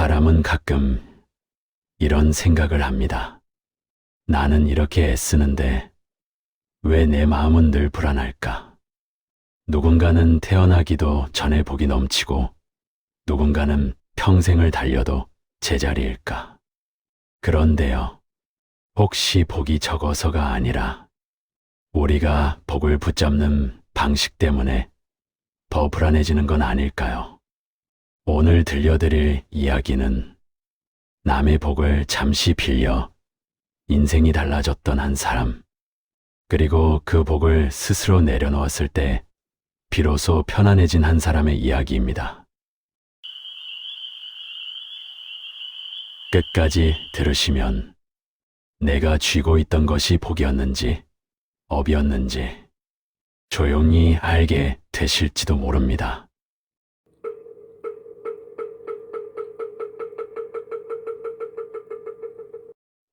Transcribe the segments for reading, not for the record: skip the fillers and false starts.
사람은 가끔 이런 생각을 합니다. 나는 이렇게 애쓰는데 왜 내 마음은 늘 불안할까? 누군가는 태어나기도 전에 복이 넘치고 누군가는 평생을 달려도 제자리일까? 그런데요, 혹시 복이 적어서가 아니라 우리가 복을 붙잡는 방식 때문에 더 불안해지는 건 아닐까요? 오늘 들려드릴 이야기는 남의 복을 잠시 빌려 인생이 달라졌던 한 사람, 그리고 그 복을 스스로 내려놓았을 때 비로소 편안해진 한 사람의 이야기입니다. 끝까지 들으시면 내가 쥐고 있던 것이 복이었는지 업이었는지 조용히 알게 되실지도 모릅니다.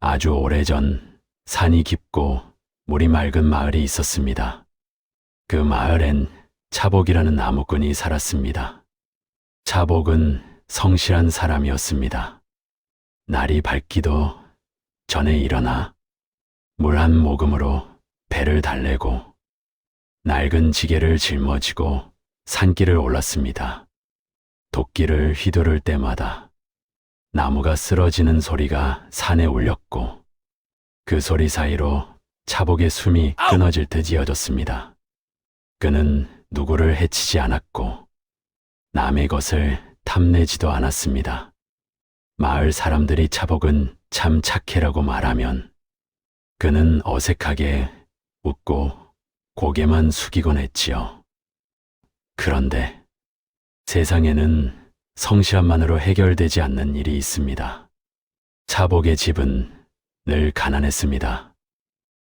아주 오래전 산이 깊고 물이 맑은 마을이 있었습니다. 그 마을엔 차복이라는 나무꾼이 살았습니다. 차복은 성실한 사람이었습니다. 날이 밝기도 전에 일어나 물 한 모금으로 배를 달래고 낡은 지게를 짊어지고 산길을 올랐습니다. 도끼를 휘두를 때마다 나무가 쓰러지는 소리가 산에 울렸고 그 소리 사이로 차복의 숨이 끊어질 듯 이어졌습니다. 그는 누구를 해치지 않았고 남의 것을 탐내지도 않았습니다. 마을 사람들이 차복은 참 착해라고 말하면 그는 어색하게 웃고 고개만 숙이곤 했지요. 그런데 세상에는 성실함만으로 해결되지 않는 일이 있습니다. 차복의 집은 늘 가난했습니다.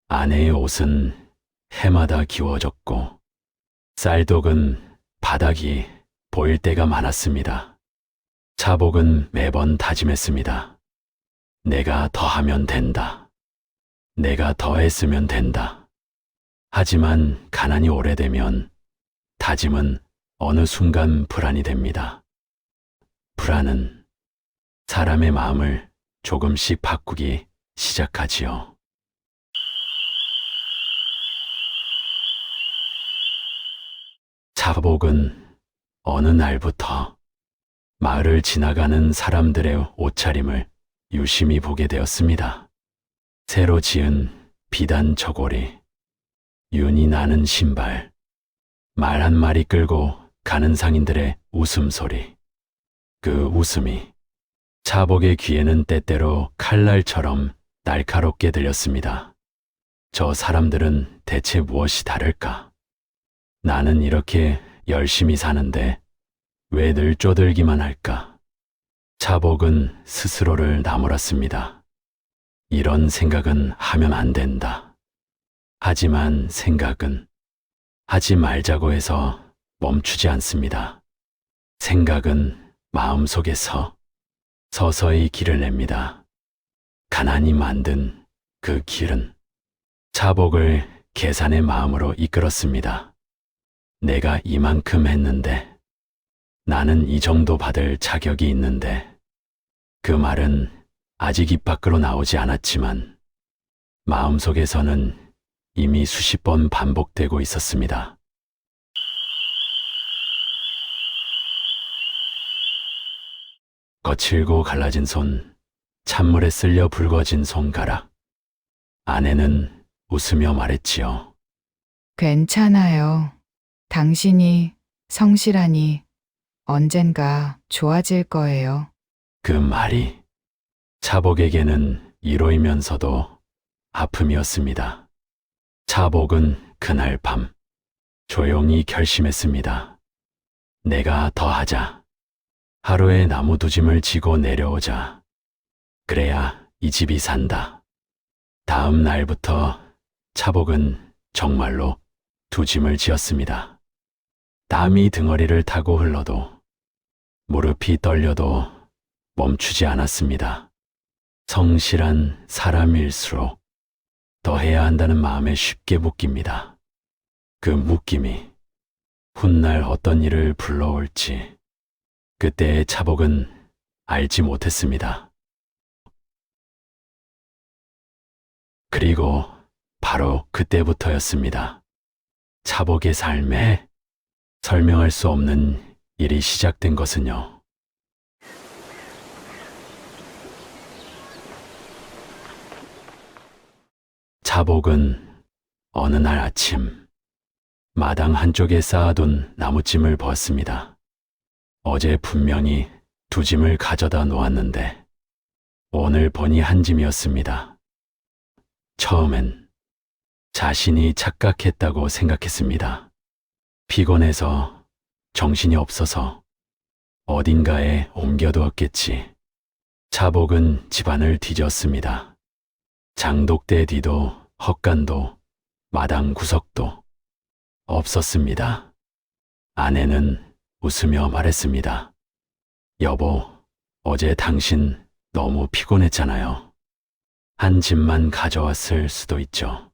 아내의 옷은 해마다 기워졌고 쌀독은 바닥이 보일 때가 많았습니다. 차복은 매번 다짐했습니다. 내가 더 하면 된다. 내가 더 했으면 된다. 하지만 가난이 오래되면 다짐은 어느 순간 불안이 됩니다. 불안은 사람의 마음을 조금씩 바꾸기 시작하지요. 차복은 어느 날부터 마을을 지나가는 사람들의 옷차림을 유심히 보게 되었습니다. 새로 지은 비단 저고리, 윤이 나는 신발, 말 한 마리 끌고 가는 상인들의 웃음소리. 그 웃음이 차복의 귀에는 때때로 칼날처럼 날카롭게 들렸습니다. 저 사람들은 대체 무엇이 다를까? 나는 이렇게 열심히 사는데 왜 늘 쪼들기만 할까? 차복은 스스로를 나무랐습니다. 이런 생각은 하면 안 된다. 하지만 생각은 하지 말자고 해서 멈추지 않습니다. 생각은 마음속에서 서서히 길을 냅니다. 가난이 만든 그 길은 차복을 계산의 마음으로 이끌었습니다. 내가 이만큼 했는데, 나는 이 정도 받을 자격이 있는데, 그 말은 아직 입 밖으로 나오지 않았지만 마음속에서는 이미 수십 번 반복되고 있었습니다. 거칠고 갈라진 손, 찬물에 쓸려 붉어진 손가락. 아내는 웃으며 말했지요. 괜찮아요. 당신이 성실하니 언젠가 좋아질 거예요. 그 말이 차복에게는 위로이면서도 아픔이었습니다. 차복은 그날 밤 조용히 결심했습니다. 내가 더 하자. 하루에 나무 두 짐을 지고 내려오자. 그래야 이 집이 산다. 다음 날부터 차복은 정말로 두 짐을 지었습니다. 땀이 등어리를 타고 흘러도 무릎이 떨려도 멈추지 않았습니다. 성실한 사람일수록 더 해야 한다는 마음에 쉽게 묶입니다. 그 묶임이 훗날 어떤 일을 불러올지 그때의 차복은 알지 못했습니다. 그리고 바로 그때부터였습니다. 차복의 삶에 설명할 수 없는 일이 시작된 것은요. 차복은 어느 날 아침 마당 한쪽에 쌓아둔 나무찜을 보았습니다. 어제 분명히 두 짐을 가져다 놓았는데 오늘 보니 한 짐이었습니다. 처음엔 자신이 착각했다고 생각했습니다. 피곤해서 정신이 없어서 어딘가에 옮겨두었겠지. 차복은 집안을 뒤졌습니다. 장독대 뒤도 헛간도 마당 구석도 없었습니다. 아내는 웃으며 말했습니다. 여보, 어제 당신 너무 피곤했잖아요. 한 짐만 가져왔을 수도 있죠.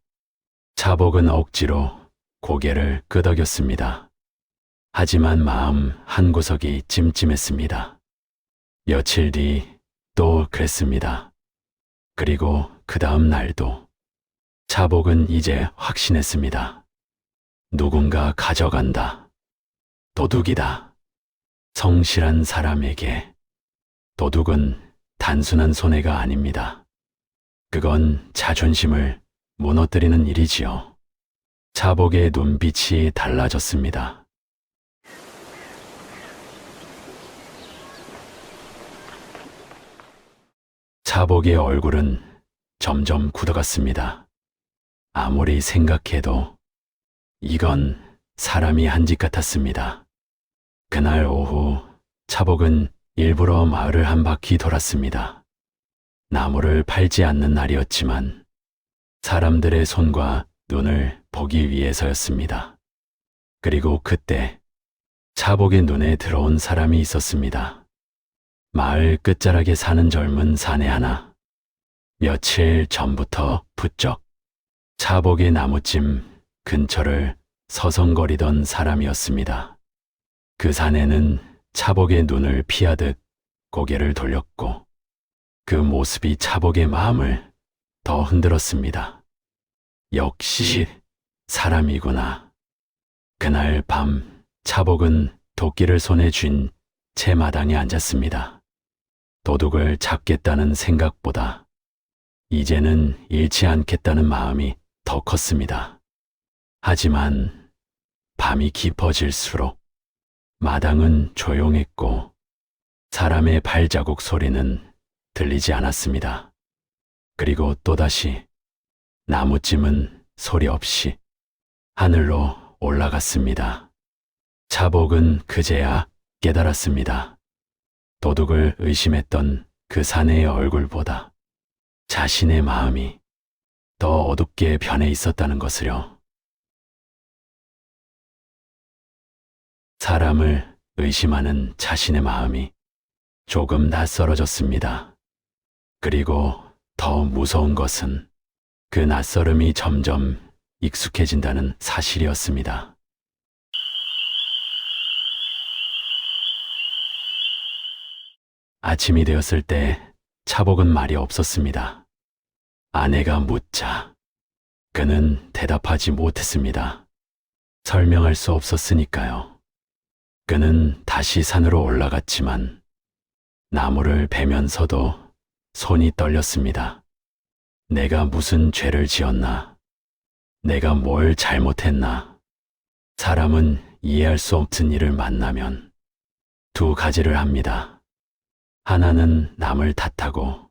차복은 억지로 고개를 끄덕였습니다. 하지만 마음 한구석이 찜찜했습니다. 며칠 뒤 또 그랬습니다. 그리고 그 다음 날도 차복은 이제 확신했습니다. 누군가 가져간다. 도둑이다. 성실한 사람에게 도둑은 단순한 손해가 아닙니다. 그건 자존심을 무너뜨리는 일이지요. 차복의 눈빛이 달라졌습니다. 차복의 얼굴은 점점 굳어갔습니다. 아무리 생각해도 이건 사람이 한 짓 같았습니다. 그날 오후 차복은 일부러 마을을 한 바퀴 돌았습니다. 나무를 팔지 않는 날이었지만 사람들의 손과 눈을 보기 위해서였습니다. 그리고 그때 차복의 눈에 들어온 사람이 있었습니다. 마을 끝자락에 사는 젊은 사내 하나. 며칠 전부터 부쩍 차복의 나무찜 근처를 서성거리던 사람이었습니다. 그 사내는 차복의 눈을 피하듯 고개를 돌렸고 그 모습이 차복의 마음을 더 흔들었습니다. 역시 사람이구나. 그날 밤 차복은 도끼를 손에 쥔 채 마당에 앉았습니다. 도둑을 잡겠다는 생각보다 이제는 잃지 않겠다는 마음이 더 컸습니다. 하지만 밤이 깊어질수록 마당은 조용했고 사람의 발자국 소리는 들리지 않았습니다. 그리고 또다시 나무찜은 소리 없이 하늘로 올라갔습니다. 차복은 그제야 깨달았습니다. 도둑을 의심했던 그 사내의 얼굴보다 자신의 마음이 더 어둡게 변해 있었다는 것을요. 사람을 의심하는 자신의 마음이 조금 낯설어졌습니다. 그리고 더 무서운 것은 그 낯설음이 점점 익숙해진다는 사실이었습니다. 아침이 되었을 때 차복은 말이 없었습니다. 아내가 묻자 그는 대답하지 못했습니다. 설명할 수 없었으니까요. 그는 다시 산으로 올라갔지만 나무를 베면서도 손이 떨렸습니다. 내가 무슨 죄를 지었나? 내가 뭘 잘못했나? 사람은 이해할 수 없는 일을 만나면 두 가지를 합니다. 하나는 남을 탓하고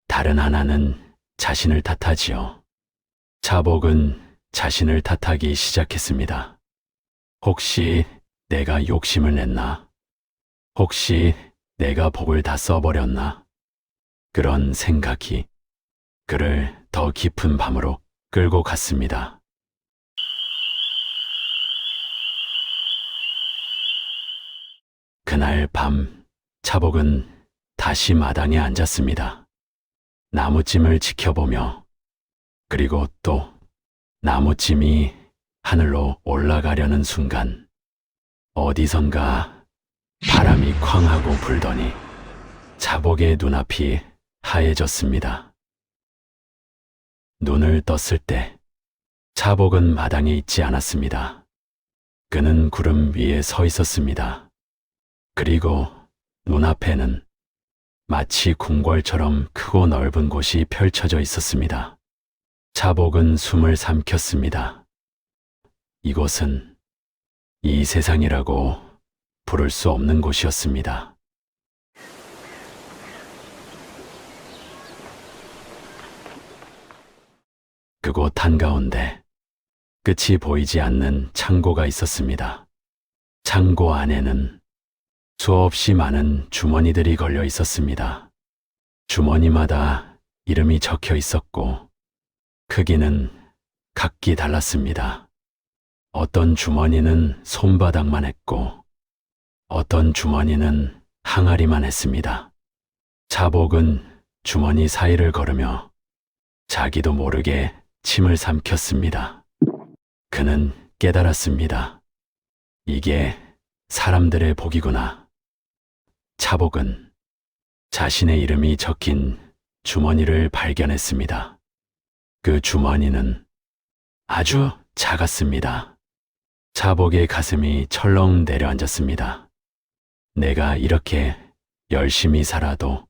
다른 하나는 자신을 탓하지요. 차복은 자신을 탓하기 시작했습니다. 혹시 내가 욕심을 냈나? 혹시 내가 복을 다 써버렸나? 그런 생각이 그를 더 깊은 밤으로 끌고 갔습니다. 그날 밤 차복은 다시 마당에 앉았습니다. 나무찜을 지켜보며 그리고 또 나무찜이 하늘로 올라가려는 순간 어디선가 바람이 쾅 하고 불더니 자복의 눈앞이 하얘졌습니다. 눈을 떴을 때 자복은 마당에 있지 않았습니다. 그는 구름 위에 서 있었습니다. 그리고 눈앞에는 마치 궁궐처럼 크고 넓은 곳이 펼쳐져 있었습니다. 자복은 숨을 삼켰습니다. 이곳은 이 세상이라고 부를 수 없는 곳이었습니다. 그곳 한가운데 끝이 보이지 않는 창고가 있었습니다. 창고 안에는 수없이 많은 주머니들이 걸려 있었습니다. 주머니마다 이름이 적혀 있었고 크기는 각기 달랐습니다. 어떤 주머니는 손바닥만 했고 어떤 주머니는 항아리만 했습니다. 자복은 주머니 사이를 걸으며 자기도 모르게 침을 삼켰습니다. 그는 깨달았습니다. 이게 사람들의 복이구나. 자복은 자신의 이름이 적힌 주머니를 발견했습니다. 그 주머니는 아주 작았습니다. 자복의 가슴이 철렁 내려앉았습니다. 내가 이렇게 열심히 살아도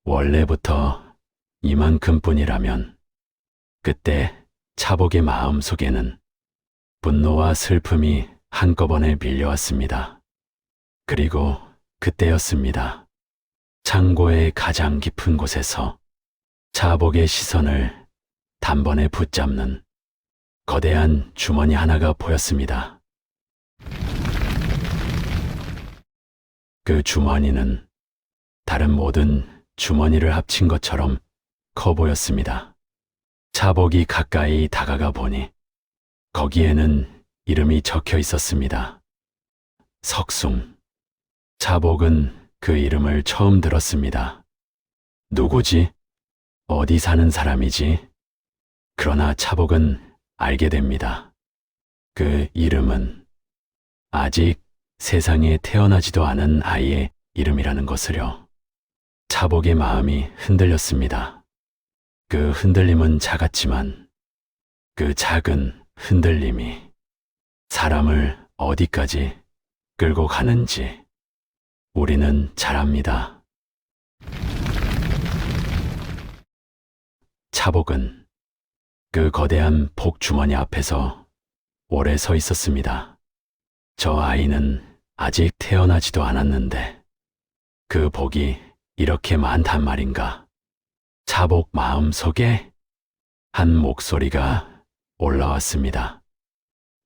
원래부터 이만큼뿐이라면 그때 자복의 마음 속에는 분노와 슬픔이 한꺼번에 밀려왔습니다. 그리고 그때였습니다. 창고의 가장 깊은 곳에서 자복의 시선을 단번에 붙잡는 거대한 주머니 하나가 보였습니다. 그 주머니는 다른 모든 주머니를 합친 것처럼 커 보였습니다. 자복이 가까이 다가가 보니 거기에는 이름이 적혀 있었습니다. 석숭. 자복은 그 이름을 처음 들었습니다. 누구지? 어디 사는 사람이지? 그러나 자복은 알게 됩니다. 그 이름은 아직 세상에 태어나지도 않은 아이의 이름이라는 것을요. 자복의 마음이 흔들렸습니다. 그 흔들림은 작았지만 그 작은 흔들림이 사람을 어디까지 끌고 가는지 우리는 잘 압니다. 자복은 그 거대한 복주머니 앞에서 오래 서 있었습니다. 저 아이는 아직 태어나지도 않았는데 그 복이 이렇게 많단 말인가. 자복 마음 속에 한 목소리가 올라왔습니다.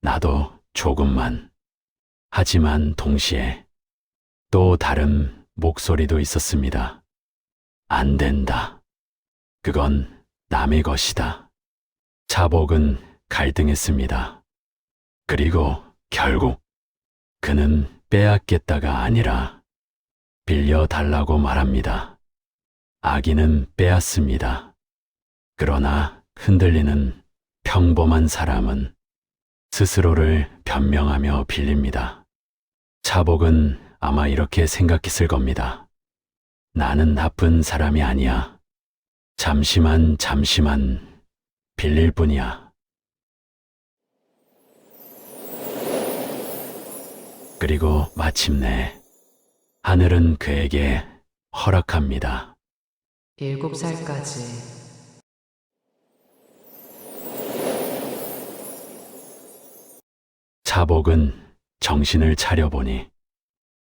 나도 조금만. 하지만 동시에 또 다른 목소리도 있었습니다. 안 된다. 그건 남의 것이다. 자복은 갈등했습니다. 그리고 결국 그는 빼앗겠다가 아니라 빌려달라고 말합니다. 아기는 빼앗습니다. 그러나 흔들리는 평범한 사람은 스스로를 변명하며 빌립니다. 자복은 아마 이렇게 생각했을 겁니다. 나는 나쁜 사람이 아니야. 잠시만 빌릴 뿐이야. 그리고 마침내 하늘은 그에게 허락합니다. 7살까지. 자복은 정신을 차려보니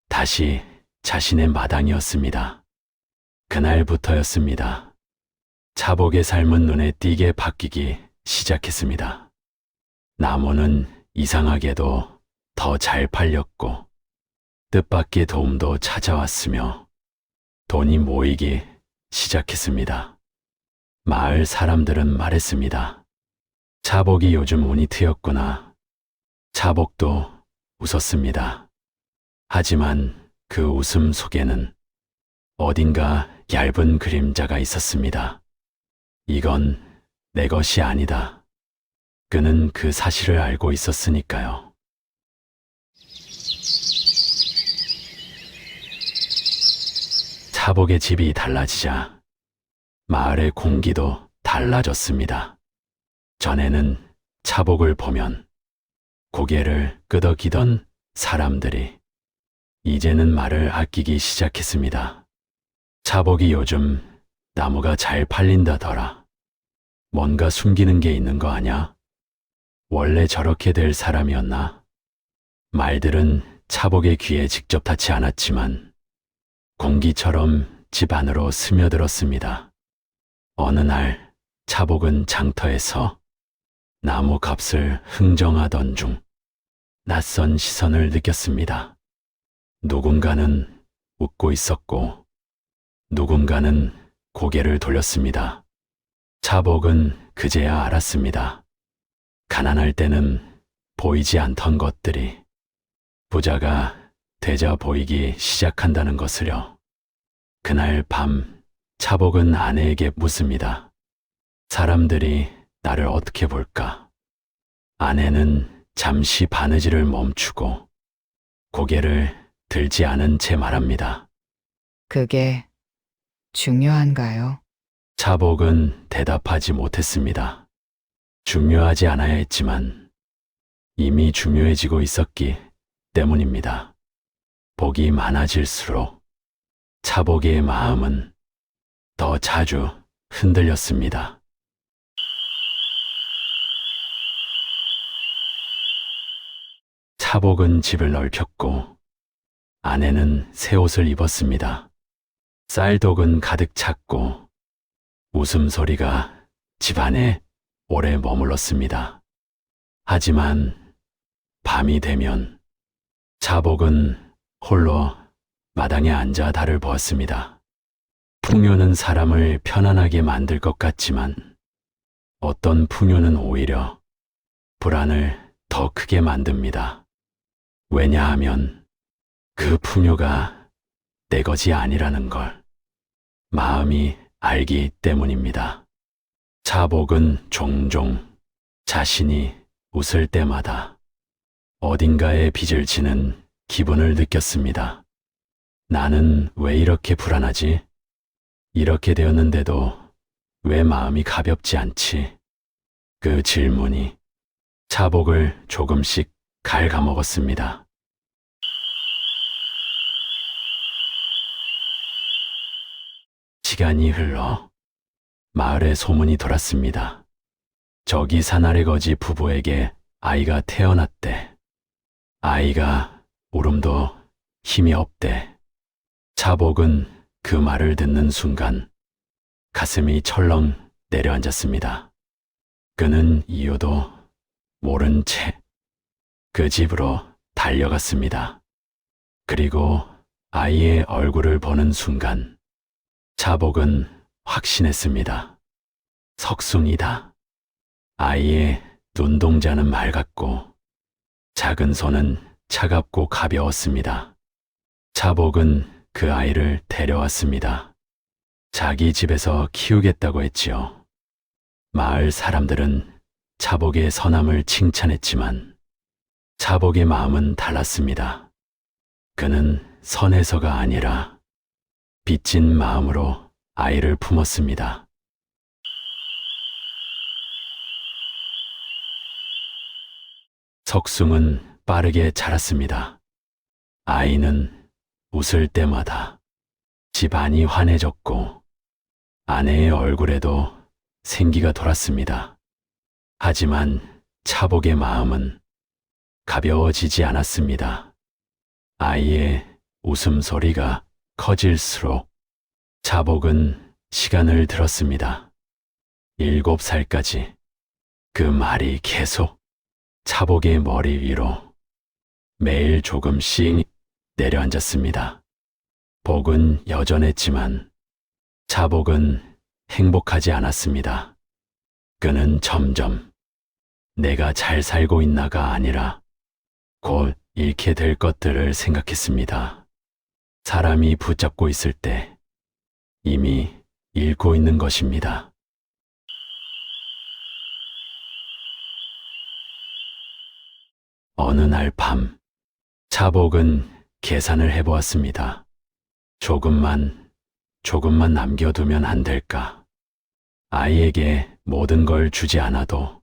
다시 자신의 마당이었습니다. 그날부터였습니다. 자복의 삶은 눈에 띄게 바뀌기 시작했습니다. 나무는 이상하게도 더 잘 팔렸고 뜻밖의 도움도 찾아왔으며 돈이 모이기 시작했습니다. 마을 사람들은 말했습니다. 자복이 요즘 운이 트였구나. 자복도 웃었습니다. 하지만 그 웃음 속에는 어딘가 얇은 그림자가 있었습니다. 이건 내 것이 아니다. 그는 그 사실을 알고 있었으니까요. 차복의 집이 달라지자 마을의 공기도 달라졌습니다. 전에는 차복을 보면 고개를 끄덕이던 사람들이 이제는 말을 아끼기 시작했습니다. 차복이 요즘 나무가 잘 팔린다더라. 뭔가 숨기는 게 있는 거 아냐? 원래 저렇게 될 사람이었나? 말들은 차복의 귀에 직접 닿지 않았지만 공기처럼 집 안으로 스며들었습니다. 어느 날 차복은 장터에서 나무 값을 흥정하던 중 낯선 시선을 느꼈습니다. 누군가는 웃고 있었고 누군가는 고개를 돌렸습니다. 차복은 그제야 알았습니다. 가난할 때는 보이지 않던 것들이 부자가 되자 보이기 시작한다는 것을요. 그날 밤 차복은 아내에게 묻습니다. 사람들이 나를 어떻게 볼까? 아내는 잠시 바느질을 멈추고 고개를 들지 않은 채 말합니다. 그게 중요한가요? 차복은 대답하지 못했습니다. 중요하지 않아야 했지만 이미 중요해지고 있었기 때문입니다. 복이 많아질수록 차복의 마음은 더 자주 흔들렸습니다. 차복은 집을 넓혔고 아내는 새 옷을 입었습니다. 쌀독은 가득 찼고 웃음소리가 집안에 오래 머물렀습니다. 하지만 밤이 되면 차복은 홀로 마당에 앉아 달을 보았습니다. 풍요는 사람을 편안하게 만들 것 같지만 어떤 풍요는 오히려 불안을 더 크게 만듭니다. 왜냐하면 그 풍요가 내 것이 아니라는 걸 마음이 알기 때문입니다. 차복은 종종 자신이 웃을 때마다 어딘가에 빚을 지는 기분을 느꼈습니다. 나는 왜 이렇게 불안하지? 이렇게 되었는데도 왜 마음이 가볍지 않지? 그 질문이 차복을 조금씩 갉아먹었습니다. 시간이 흘러 마을에 소문이 돌았습니다. 저기 산 아래 거지 부부에게 아이가 태어났대. 아이가 울음도 힘이 없대. 차복은 그 말을 듣는 순간 가슴이 철렁 내려앉았습니다. 그는 이유도 모른 채 그 집으로 달려갔습니다. 그리고 아이의 얼굴을 보는 순간 차복은 확신했습니다. 석순이다. 아이의 눈동자는 맑았고 작은 손은 차갑고 가벼웠습니다. 차복은 그 아이를 데려왔습니다. 자기 집에서 키우겠다고 했지요. 마을 사람들은 차복의 선함을 칭찬했지만 차복의 마음은 달랐습니다. 그는 선해서가 아니라 빚진 마음으로 아이를 품었습니다. 석숭은 빠르게 자랐습니다. 아이는 웃을 때마다 집안이 환해졌고 아내의 얼굴에도 생기가 돌았습니다. 하지만 차복의 마음은 가벼워지지 않았습니다. 아이의 웃음소리가 커질수록 차복은 시간을 들었습니다. 7살까지 그 말이 계속 차복의 머리 위로 매일 조금씩 내려앉았습니다. 복은 여전했지만 차복은 행복하지 않았습니다. 그는 점점 내가 잘 살고 있나가 아니라 곧 잃게 될 것들을 생각했습니다. 사람이 붙잡고 있을 때 이미 잃고 있는 것입니다. 어느 날 밤, 차복은 계산을 해보았습니다. 조금만 조금만 남겨두면 안 될까? 아이에게 모든 걸 주지 않아도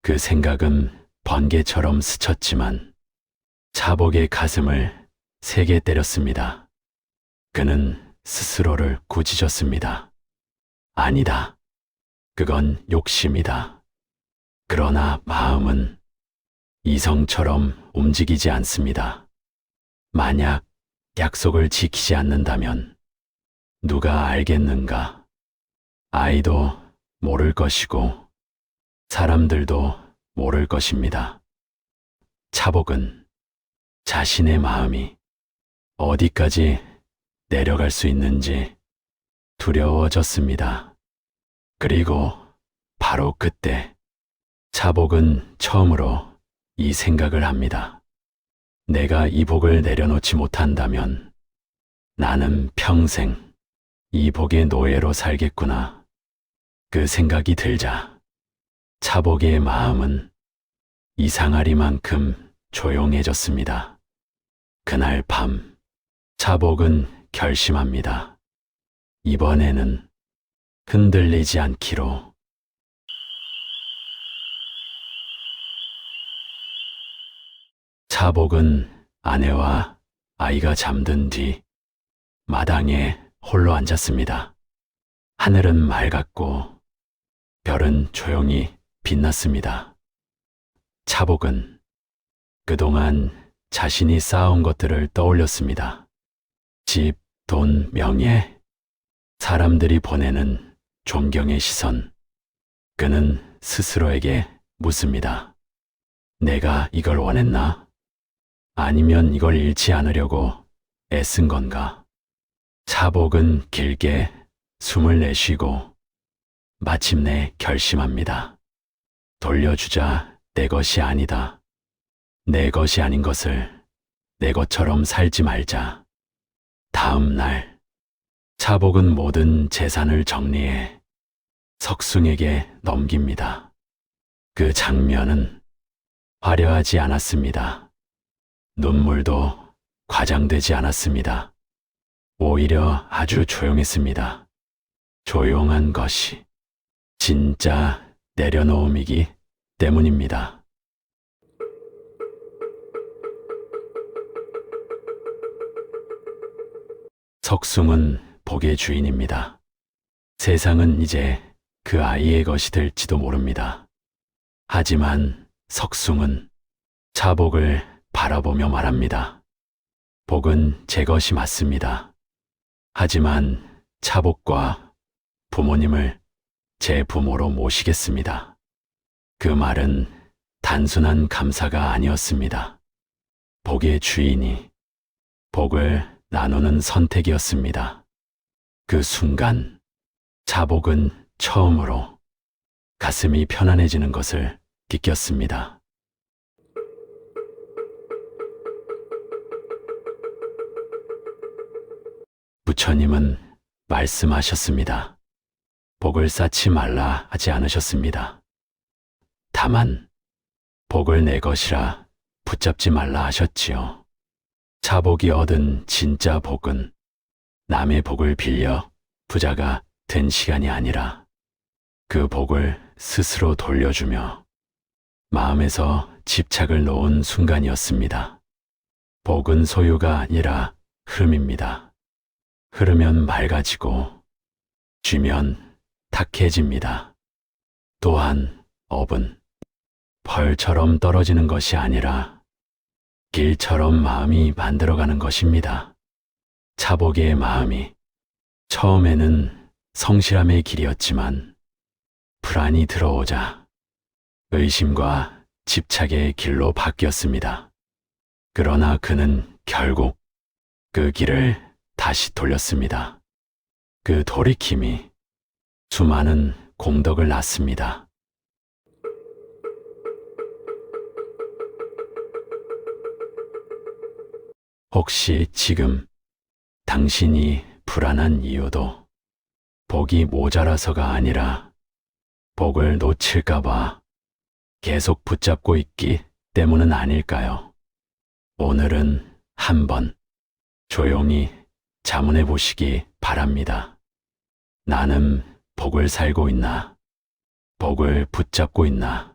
그 생각은 번개처럼 스쳤지만 차복의 가슴을 세게 때렸습니다. 그는 스스로를 꾸짖었습니다. 아니다. 그건 욕심이다. 그러나 마음은 이성처럼 움직이지 않습니다. 만약 약속을 지키지 않는다면 누가 알겠는가? 아이도 모를 것이고 사람들도 모를 것입니다. 차복은 자신의 마음이 어디까지 내려갈 수 있는지 두려워졌습니다. 그리고 바로 그때 차복은 처음으로 이 생각을 합니다. 내가 이 복을 내려놓지 못한다면 나는 평생 이 복의 노예로 살겠구나. 그 생각이 들자 차복의 마음은 이상하리만큼 조용해졌습니다. 그날 밤 차복은 결심합니다. 이번에는 흔들리지 않기로. 차복은 아내와 아이가 잠든 뒤 마당에 홀로 앉았습니다. 하늘은 맑았고 별은 조용히 빛났습니다. 차복은 그동안 자신이 쌓아온 것들을 떠올렸습니다. 집, 돈, 명예, 사람들이 보내는 존경의 시선. 그는 스스로에게 묻습니다. 내가 이걸 원했나? 아니면 이걸 잃지 않으려고 애쓴 건가? 차복은 길게 숨을 내쉬고 마침내 결심합니다. 돌려주자. 내 것이 아니다. 내 것이 아닌 것을 내 것처럼 살지 말자. 다음 날 차복은 모든 재산을 정리해 석숭에게 넘깁니다. 그 장면은 화려하지 않았습니다. 눈물도 과장되지 않았습니다. 오히려 아주 조용했습니다. 조용한 것이 진짜 내려놓음이기 때문입니다. 석숭은 복의 주인입니다. 세상은 이제 그 아이의 것이 될지도 모릅니다. 하지만 석숭은 차복을 바라보며 말합니다. 복은 제 것이 맞습니다. 하지만 차복과 부모님을 제 부모로 모시겠습니다. 그 말은 단순한 감사가 아니었습니다. 복의 주인이 복을 나누는 선택이었습니다. 그 순간 차복은 처음으로 가슴이 편안해지는 것을 느꼈습니다. 부처님은 말씀하셨습니다. 복을 쌓지 말라 하지 않으셨습니다. 다만 복을 내 것이라 붙잡지 말라 하셨지요. 차복이 얻은 진짜 복은 남의 복을 빌려 부자가 된 시간이 아니라 그 복을 스스로 돌려주며 마음에서 집착을 놓은 순간이었습니다. 복은 소유가 아니라 흐름입니다. 흐르면 맑아지고 쥐면 탁해집니다. 또한 업은 벌처럼 떨어지는 것이 아니라 길처럼 마음이 만들어가는 것입니다. 차복의 마음이 처음에는 성실함의 길이었지만 불안이 들어오자 의심과 집착의 길로 바뀌었습니다. 그러나 그는 결국 그 길을 다시 돌렸습니다. 그 돌이킴이 수많은 공덕을 낳습니다. 혹시 지금 당신이 불안한 이유도 복이 모자라서가 아니라 복을 놓칠까봐 계속 붙잡고 있기 때문은 아닐까요? 오늘은 한번 조용히 자문해 보시기 바랍니다. 나는 복을 살고 있나? 복을 붙잡고 있나?